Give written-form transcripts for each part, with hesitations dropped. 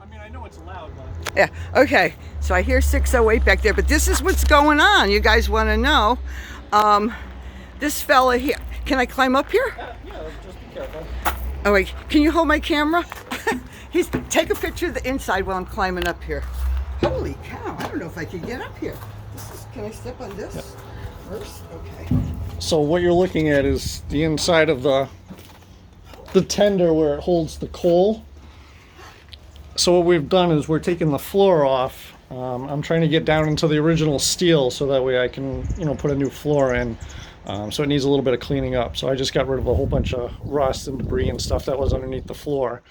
I mean, I know it's loud, but... Yeah, okay. So I hear 608 back there, but this is what's going on. You guys want to know. This fella here, can I climb up here? Yeah, just be careful. Oh wait, can you hold my camera? Take a picture of the inside while I'm climbing up here. Holy cow, I don't know if I can get up here. Can I step on this first? Okay. So what you're looking at is the inside of the tender where it holds the coal. So what we've done is we're taking the floor off. I'm trying to get down into the original steel so that way I can, put a new floor in. So it needs a little bit of cleaning up. So I just got rid of a whole bunch of rust and debris and stuff that was underneath the floor.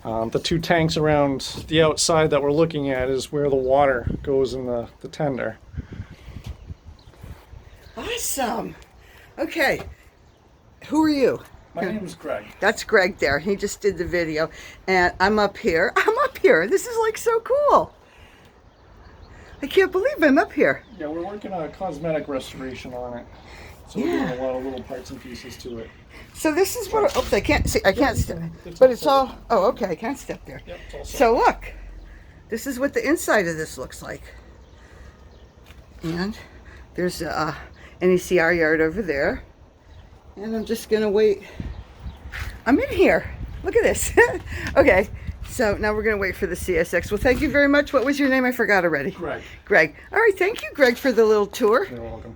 The two tanks around the outside that we're looking at is where the water goes in the tender. Awesome. Okay. Who are you? My name is Greg. That's Greg there. He just did the video. And I'm up here. This is like so cool. I can't believe I'm up here. Yeah, we're working on a cosmetic restoration on it. So we're doing a lot of little parts and pieces to it. So this is what, oops, I can't see, I can't step, but it's all, oh, okay, I can't step there. Yep, it's all set. So look, this is what the inside of this looks like. And there's an NECR yard over there. And I'm just gonna wait. I'm in here. Look at this. Okay, so now we're gonna wait for the CSX. Well, thank you very much. What was your name? I forgot already. Greg. Greg. All right, thank you, Greg, for the little tour. You're welcome.